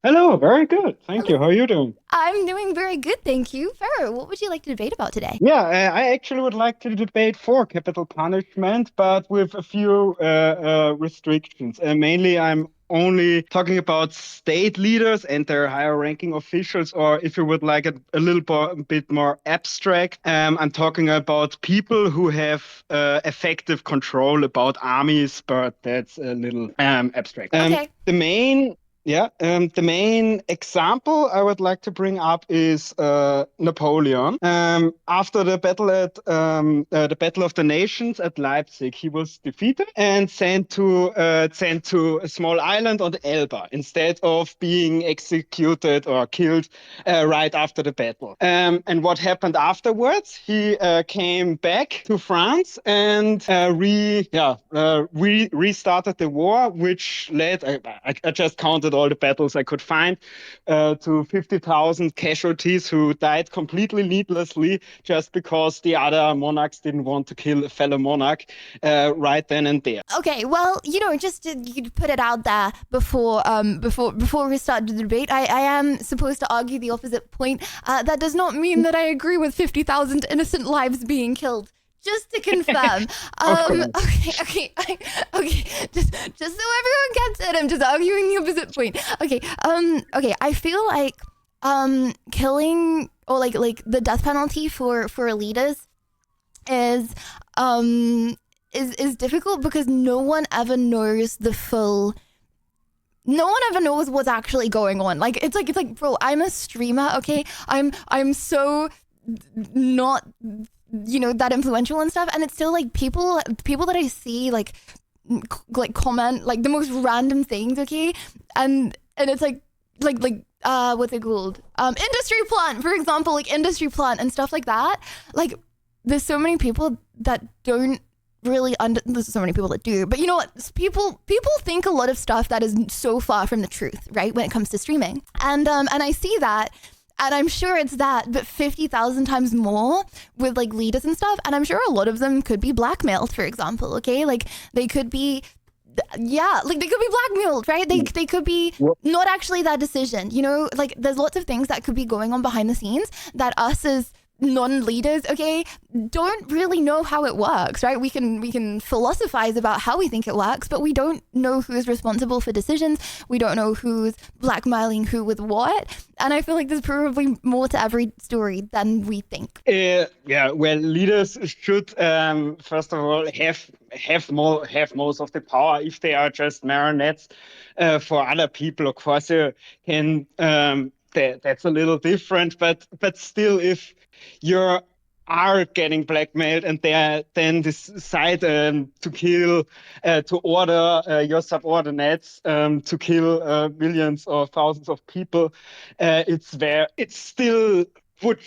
Hello, very good. Thank Hello. you. How are you doing? I'm doing very good, thank you. Farah, what would you like to debate about today? Yeah, I actually would like to debate for capital punishment, but with a few restrictions. Mainly, I'm only talking about state leaders and their higher ranking officials, or if you would like it a bit more abstract, I'm talking about people who have effective control about armies, but that's a little abstract. Okay. The main example I would like to bring up is Napoleon. After the Battle of the Nations at Leipzig, he was defeated and sent to a small island on the Elbe instead of being executed or killed right after the battle. And what happened afterwards? He came back to France and restarted the war, which led. I just counted all the battles I could find to 50,000 casualties who died completely needlessly just because the other monarchs didn't want to kill a fellow monarch right then and there. Okay, well, just to you put it out there before we start the debate, I am supposed to argue the opposite point. That does not mean that I agree with 50,000 innocent lives being killed. Just to confirm. Of course. Okay. Just so everyone gets it, I'm just arguing the opposite point. Okay. I feel like killing or like the death penalty for leaders is is difficult because no one ever knows what's actually going on. Like it's like bro, I'm a streamer, okay? I'm so not that influential and stuff, and it's still like people that I see like comment like the most random things, okay? And it's like what's it called? Industry plant, for example, like industry plant and stuff like that. Like there's so many people that don't really there's so many people that do, but you know what, people think a lot of stuff that is so far from the truth, right, when it comes to streaming. And I see that, and I'm sure it's that, but 50,000 times more with like leaders and stuff. And I'm sure a lot of them could be blackmailed, for example, okay? Like they could be, yeah, like they could be blackmailed, right? They could be not actually that decision, like there's lots of things that could be going on behind the scenes that us as non-leaders, okay, don't really know how it works, right? We can philosophize about how we think it works, but we don't know who's responsible for decisions. We don't know who's blackmailing who with what. And I feel like there's probably more to every story than we think. Well, leaders should first of all have most of the power. If they are just marionettes for other people, of course, you can that's a little different. But still, if you are getting blackmailed and they then decide to kill, to order your subordinates to kill millions or thousands of people, it's still would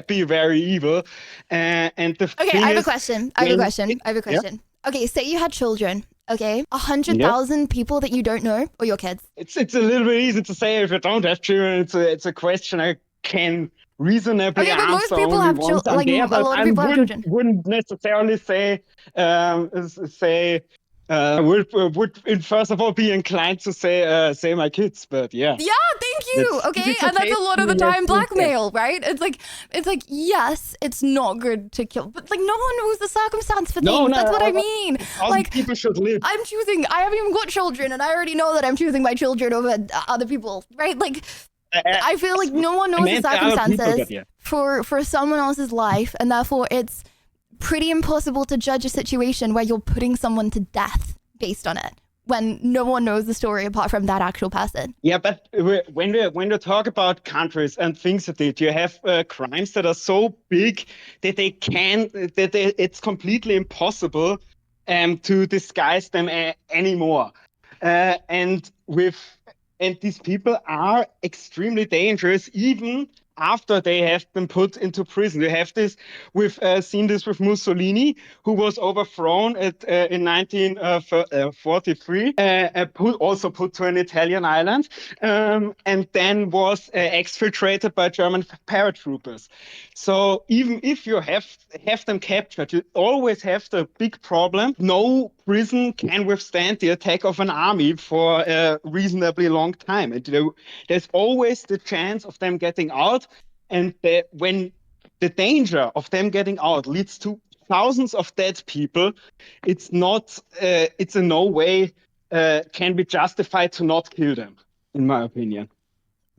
be very evil. And the Okay, I thing have a is, question. when yeah, Okay, say you had children, okay? a hundred yeah, thousand people that you don't know, or your kids. it's a little bit easy to say if you don't have children. It's a question I can reasonably Okay, but most answer people only have once I'm like there, a but lot of I people have children. wouldn't necessarily say would first of all be inclined to say my kids, but yeah, Yeah, thank you. that's if Okay, it's and that's okay. a lot of the time blackmail, right? It's like yes, it's not good to kill, but like no one knows the circumstance for No, things. no, That's what I mean. all Like people should live. I haven't even got children, and I already know that I'm choosing my children over other people, right? Like Uh, I feel like no one I knows the meant the other people, but circumstances yeah. for someone else's life, and therefore it's pretty impossible to judge a situation where you're putting someone to death based on it when no one knows the story apart from that actual person. Yeah, but when we talk about countries and things that you have crimes that are so big that it's completely impossible to disguise them anymore. And these people are extremely dangerous even after they have been put into prison. You have this we've seen this with Mussolini, who was overthrown in 1943, also put to an Italian island, and then was exfiltrated by German paratroopers. So even if you have them captured, you always have the big problem: no prison can withstand the attack of an army for a reasonably long time. And there's always the chance of them getting out. And when the danger of them getting out leads to thousands of dead people, it's not, it's in no way can be justified to not kill them, in my opinion.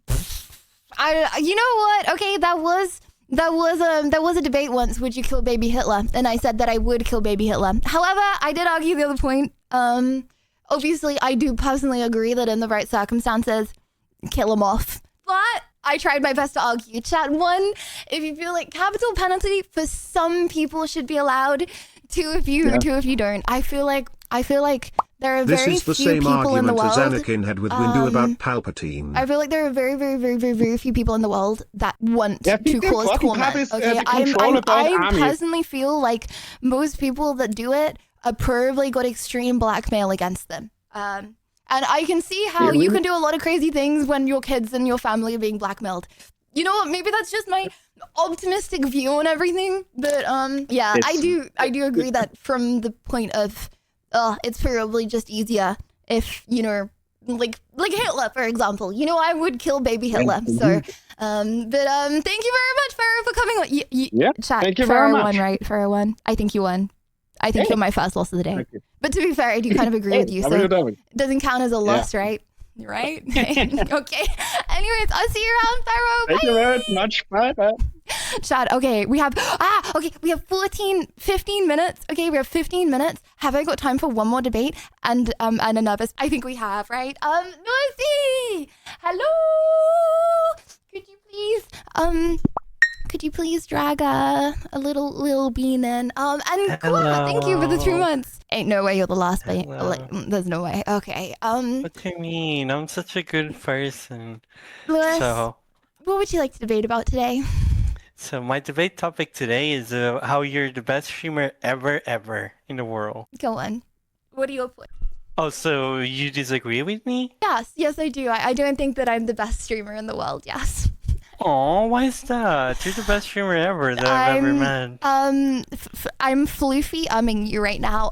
You know what? Okay, that was a debate once. Would you kill baby Hitler? And I said that I would kill baby Hitler. However, I did argue the other point. Obviously, I do personally agree that in the right circumstances, kill him off. But I tried my best to argue. Chat one, if you feel like capital penalty for some people should be allowed. Two, if you don't. I feel like there are very few people in the world. This is the same argument as Anakin had with Windu about Palpatine. I feel like there are very, very, very, very, very few people in the world that want to cause torment. Okay, I personally feel like most people that do it are probably got extreme blackmail against them. And I can see how you can do a lot of crazy things when your kids and your family are being blackmailed. You know what? Maybe that's just my optimistic view on everything. But yeah, I do agree that from the point of it's probably just easier if, you know, like Hitler, for example. You know, I would kill baby Hitler. So, but thank you very much for coming on. Chat, thank you very much. Won, right? Farrah won. I think you won. I think you're my first loss of the day. But to be fair, I do kind of agree with you. So it doesn't count as a loss, right? Right? Okay. Anyways, I'll see you around, Pharaoh. Thank you very much. Bye. Chat, okay, we have 15 minutes. Okay, we have 15 minutes. Have I got time for one more debate and a nervous? I think we have, right? Noisy! Hello! Could you please drag a little bean in? And cool, thank you for the 2 months. Ain't no way you're the last bean. Like, there's no way. Okay. What do you mean? I'm such a good person. Lewis, So, what would you like to debate about today? so my debate topic today is how you're the best streamer ever in the world. Go on. What are your points? Oh, so you disagree with me? Yes, I do. I don't think that I'm the best streamer in the world. Yes. Oh, why is that? You're the best streamer ever that I've ever met. I'm floofy umming you right now.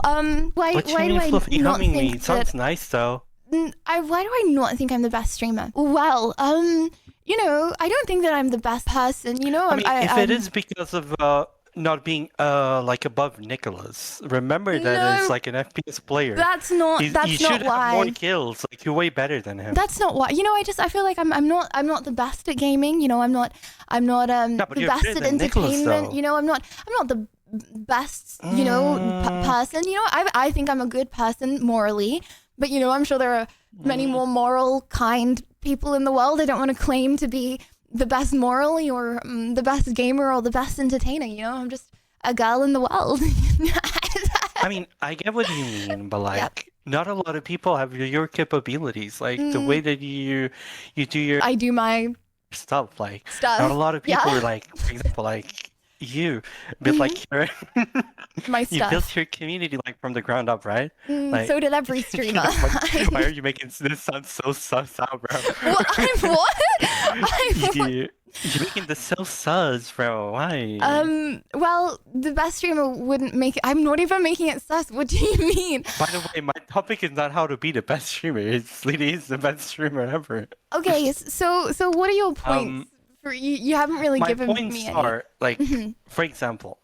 Why What do you do mean I fluffy not humming me? think It sounds nice though. why do I not think I'm the best streamer? Well, you know, I don't think that I'm the best person. You know, I mean, if it is because of not being like above Nicholas, remember that it's like an FPS player. That's not. You That's should not why. have more kills. Like you're way better than him. That's not why. You know, I feel like I'm not the best at gaming. You know, I'm not No, but the you're best better at than Nicholas, entertainment. though. You know, I'm not the best. You know, person. You know, I think I'm a good person morally, but you know, I'm sure there are many more moral, kind people in the world. I don't want to claim to be the best morally or the best gamer or the best entertainer. You know, I'm just a girl in the world. I mean, I get what you mean, but like, not a lot of people have your capabilities. Like the way that you do your I do my stuff. Like, not a lot of people are like, for example, like you built like your my you stuff. built your community like from the ground up, right? Like, So did every streamer. why are you making this sound so sus out, bro? You're making this so sus, bro. Why? Well, the best streamer wouldn't make it. I'm not even making it sus. What do you mean? By the way, my topic is not how to be the best streamer. It's Lydia is the best streamer ever. Okay, so what are your points? For you haven't really given me any. My points are like, for example,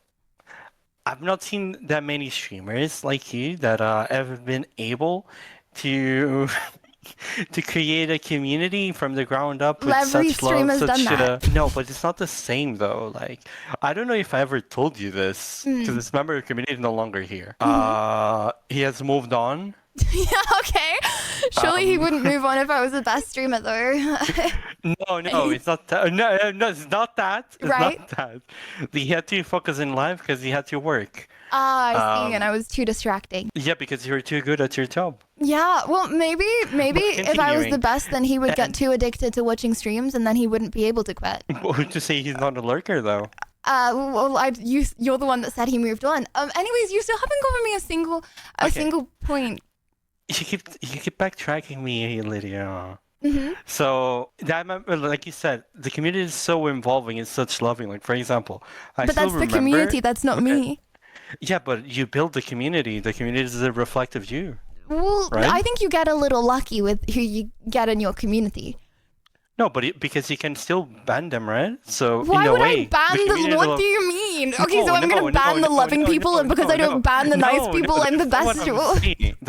I've not seen that many streamers like you that have been able to to create a community from the ground up with Every such love, streamer's such done that. no, but it's not the same though. Like, I don't know if I ever told you this because this member of the community is no longer here. He has moved on. Yeah, okay. Surely he wouldn't move on if I was the best streamer, though. No, it's not that. No, it's not that. It's Right? not that. He had to focus in life because he had to work. I see, and I was too distracting. Yeah, because you were too good at your job. Yeah, well, maybe if I was the continuing, best, then he would get too addicted to watching streams, and then he wouldn't be able to quit. Who's to say he's not a lurker though? Well, you're the one that said he moved on. Anyways, you still haven't given me a single point. You keep backtracking me, Lydia. So that, like you said, the community is so involving and such loving. Like for example, But that's the community. That's not me. Yeah, but you build the community. The community is a reflect of you. Well, right? I think you get a little lucky with who you get in your community. No, but because you can still ban them, right? So why in a would way, I ban the? What do you mean? Okay, so I'm gonna ban the loving people, and because I don't ban the nice people, I'm the best.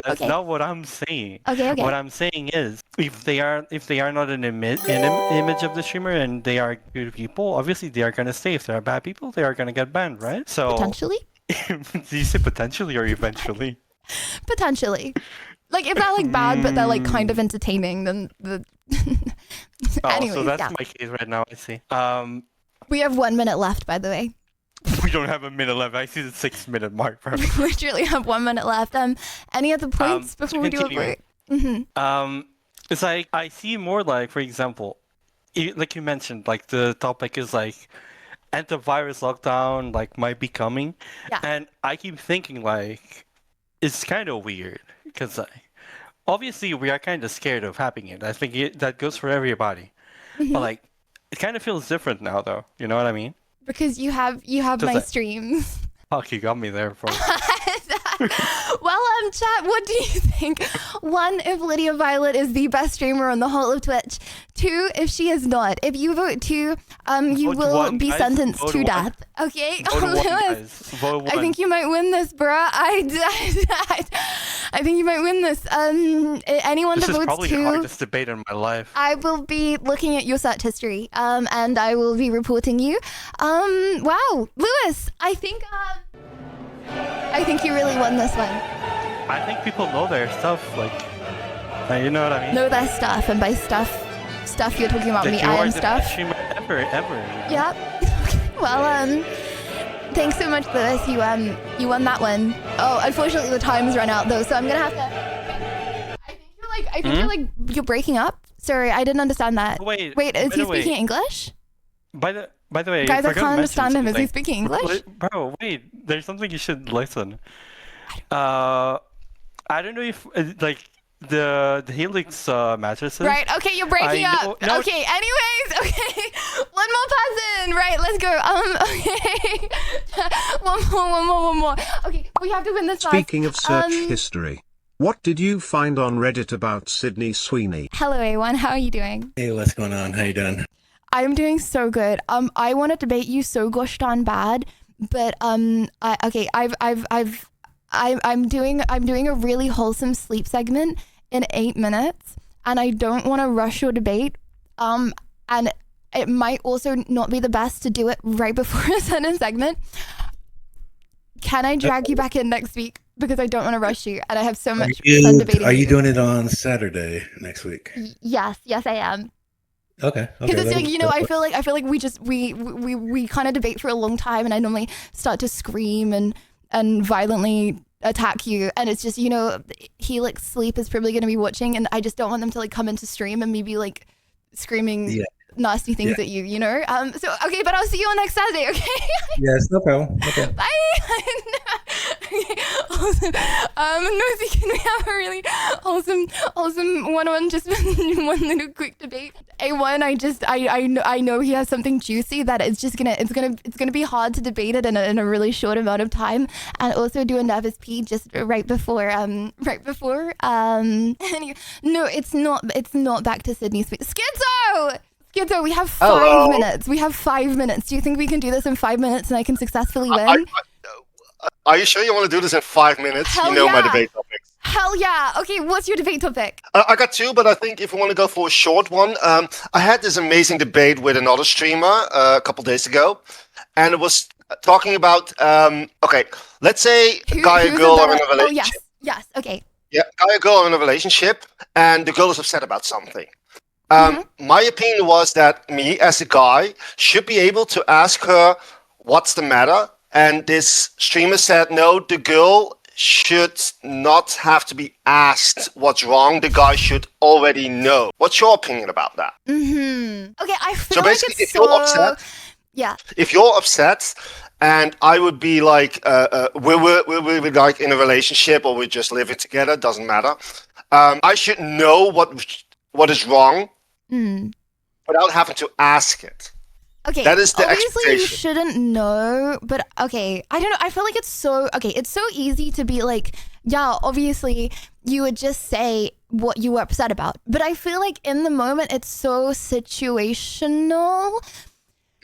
That's not what I'm saying. Okay. What I'm saying is, if they are not an image of the streamer and they are good people, obviously they are gonna stay. If they are bad people, they are gonna get banned, right? So potentially. Do you say potentially or eventually? Potentially. Like if they're like bad, but they're like kind of entertaining, then the. Anyways, so that's my case right now. I see. We have 1 minute left, by the way. We don't have a minute left. I see the 6-minute mark. We literally have 1 minute left. Any other points before we do a break? It's like I see more like, for example, like you mentioned, like the topic is like antivirus lockdown, like might be coming, and I keep thinking like it's kind of weird because obviously we are kind of scared of having it. I think that goes for everybody, but like it kind of feels different now, though. You know what I mean? Because you have my streams. Fuck, you got me there, bro. Well, chat, what do you think? 1, if Lydia Violet is the best streamer on the whole of Twitch. 2, if she is not. If you vote 2, you will be sentenced to death. Okay? Lewis, I think you might win this, bruh. I think you might win this. Anyone that votes 2... This is probably the hardest debate in my life. I will be looking at your search history, and I will be reporting you. Wow. Lewis, I think you really won this one. I think people know their stuff, like, you know what I mean? Know their stuff, and by stuff you're talking about me. I am stuff. Ever. Yep. Well, thanks so much, Lewis. You won that one. Oh, unfortunately the time's run out though, so I'm gonna have to. I think you're breaking up. Sorry, I didn't understand that. Wait, is he speaking English? By the way, guys, I can't understand him. Is he speaking English? Bro, wait. There's something you should listen. I don't know if like the Helix mattresses. Right. Okay, you're breaking up. No, okay. Anyways. Okay. One more person. Right. Let's go. Okay. one more. Okay. We have to win this. Speaking of search history. What did you find on Reddit about Sydney Sweeney? Hello, A1. How are you doing? Hey, what's going on? How you doing? I'm doing so good. I want to debate you so gosh darn bad, but I'm doing a really wholesome sleep segment in 8 minutes, and I don't want to rush your debate. And it might also not be the best to do it right before a certain segment. Can I drag you back in next week? Because I don't want to rush you, and I have so much fun debating. Are you doing it on Saturday next week? Yes, I am. Okay. Because it's like, I feel like we kind of debate for a long time, and I normally start to scream and violently attack you, and it's just Helix Sleep is probably going to be watching, and I just don't want them to like come into stream and me be like screaming nasty things at you, so okay, but I'll see you on next Saturday. Okay. Yes, no problem. Okay. Bye. Okay, awesome. Nosy, can we have a really awesome one-on-one, just one little quick debate? A1, I know he has something juicy that it's gonna be hard to debate it in a really short amount of time, and also do a nervous pee just right before no, it's not back to Sydney Schizo, we have 5 minutes. We have 5 minutes. Do you think we can do this in 5 minutes and I can successfully win? Are you sure you want to do this in 5 minutes? Hell my debate topics. Hell yeah. Okay, what's your debate topic? I got 2, but I think if we want to go for a short one, I had this amazing debate with another streamer a couple days ago, and it was talking about, let's say a guy and girl are in a relationship. Oh, yes, okay. Yeah, guy and girl are in a relationship, and the girl is upset about something. My opinion was that me, as a guy, should be able to ask her what's the matter. And this streamer said, no, the girl should not have to be asked what's wrong. The guy should already know. What's your opinion about that? Okay, I feel so like basically, it's if you're upset, if you're upset, and I would be like, we're like in a relationship or we're just living together, doesn't matter. I should know what is wrong without having to ask it. Okay, That is the obviously you expectation. shouldn't know, but okay, I don't know. I feel like it's so easy to be like, yeah, obviously you would just say what you were upset about. But I feel like in the moment it's so situational.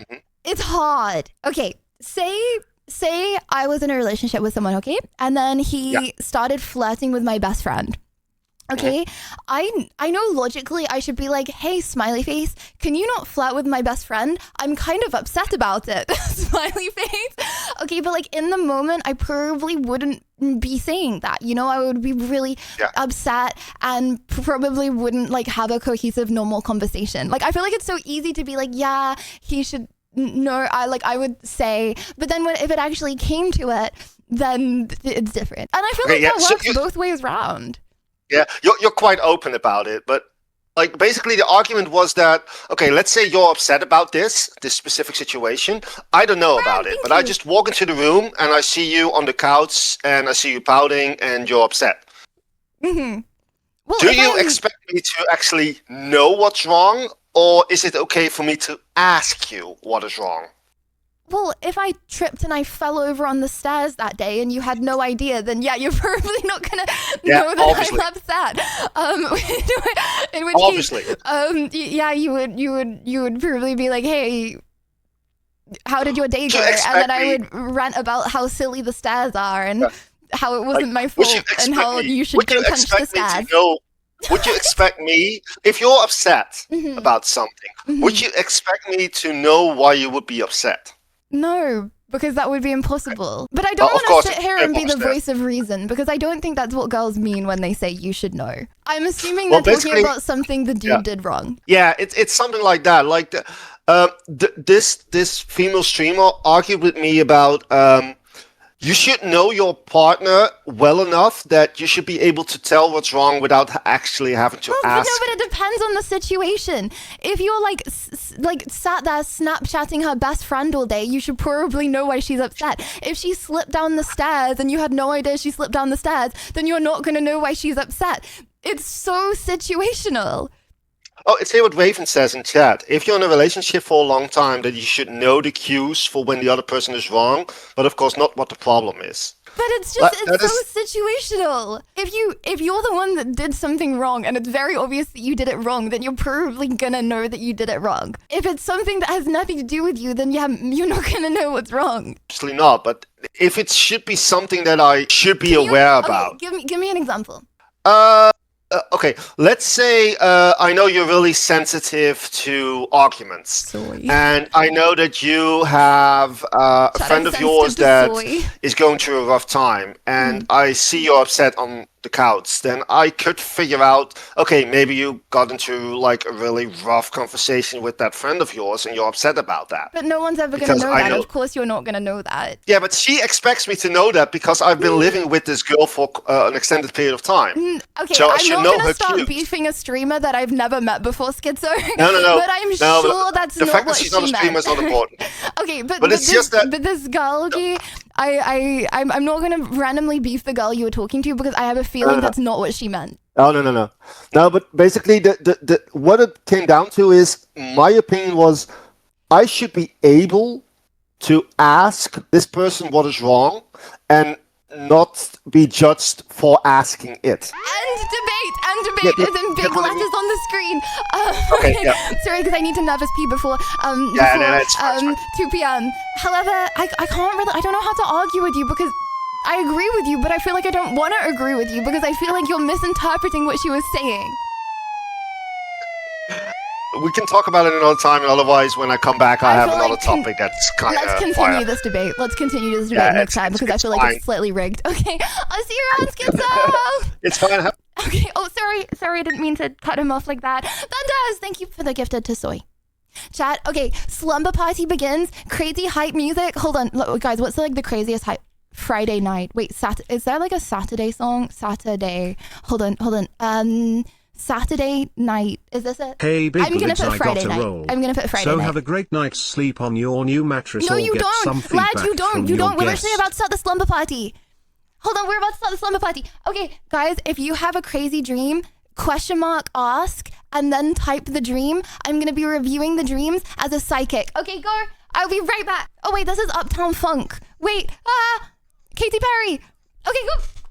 Mhm. It's hard. Okay, say I was in a relationship with someone, okay? And then he started flirting with my best friend. Okay, I know logically I should be like, hey, smiley face, can you not flirt with my best friend? I'm kind of upset about it, smiley face. Okay, but like in the moment, I probably wouldn't be saying that. You know, I would be really upset and probably wouldn't like have a cohesive, normal conversation. Like, I feel like it's so easy to be like, yeah, he should know. I would say, but then if it actually came to it, then it's different. And I feel like that works both ways round. Yeah, you're quite open about it, but like basically the argument was that, okay, let's say you're upset about this specific situation. I don't know about it, but I just walk into the room and I see you on the couch and I see you pouting and you're upset. Mm-hmm. Well, do you expect me to actually know what's wrong, or is it okay for me to ask you what is wrong? Well, if I tripped and I fell over on the stairs that day and you had no idea, then yeah, you're probably not gonna know that obviously. I'm upset. In which Obviously. case, yeah, you would probably be like, hey, how did your day go? And then I would rant about how silly the stairs are and how it wasn't my fault and how you should go punch the stairs. Would you expect me, if you're upset about something, would you expect me to know why you would be upset? No, because that would be impossible. But I don't want to sit here and be the voice of reason, because I don't think that's what girls mean when they say you should know. I'm assuming they're talking about something the dude did wrong. Yeah, it's something like that. Like this female streamer argued with me about you should know your partner well enough that you should be able to tell what's wrong without actually having to ask. No, but it depends on the situation. If you're like sat there Snapchatting her best friend all day, you should probably know why she's upset. If she slipped down the stairs and you had no idea she slipped down the stairs, then you're not going to know why she's upset. It's so situational. Oh, it's here what Raven says in chat. If you're in a relationship for a long time, then you should know the cues for when the other person is wrong, but of course not what the problem is. But it's just so situational. If you're the one that did something wrong and it's very obvious that you did it wrong, then you're probably gonna know that you did it wrong. If it's something that has nothing to do with you, then you're not gonna know what's wrong. Actually not, but if it should be something that I should be aware about. Give me an example. Okay, let's say I know you're really sensitive to arguments. And I know that you have a friend of yours that is going through a rough time. And I see you're upset on the couch. Then I could figure out, okay, maybe you got into like a really rough conversation with that friend of yours and you're upset about that. But no one's ever going to know that. Of course you're not going to know that. Yeah, but she expects me to know that because I've been living with this girl for an extended period of time. Okay, so I'm not going to start beefing a streamer that I've never met before, Schizo. No. But I'm sure that's not what she meant. The fact that she's not a streamer is not important. Okay, but it's just that. But this girl, I'm not going to randomly beef the girl you were talking to because I have a feeling that's not what she meant. Oh, no. No, but basically the what it came down to is my opinion was I should be able to ask this person what is wrong and not be judged for asking it. And debate is in big letters on the screen. Sorry, because I need to nervous pee before 2 p.m. However, I can't really, I don't know how to argue with you because I agree with you, but I feel like I don't want to agree with you because I feel like you're misinterpreting what she was saying. We can talk about it another time, and otherwise, when I come back, I have another topic that's kind of. Let's continue this debate. Let's continue this debate next time because I feel like it's slightly rigged. Okay, I'll see you around, Schizo. It's fine. Okay. Oh, sorry, I didn't mean to cut him off like that. Thunders, thank you for the gifted to Soy. Chat. Okay, slumber party begins. Crazy hype music. Hold on, look, guys. What's like the craziest hype? Friday night. Wait, is there like a Saturday song? Saturday. Hold on. Saturday night. Is this it? Hey, big I'm gonna put Friday night. I'm gonna put Friday night. So have a great night's sleep on your new mattress. No, or you get don't. Some feedback Lad, you don't. We're actually about to start the slumber party. Hold on, we're about to start the slumber party. Okay, guys, if you have a crazy dream, ask and then type the dream, I'm gonna be reviewing the dreams as a psychic. Okay, go. I'll be right back. Oh wait, this is Uptown Funk. Wait, Katy Perry. Okay, go.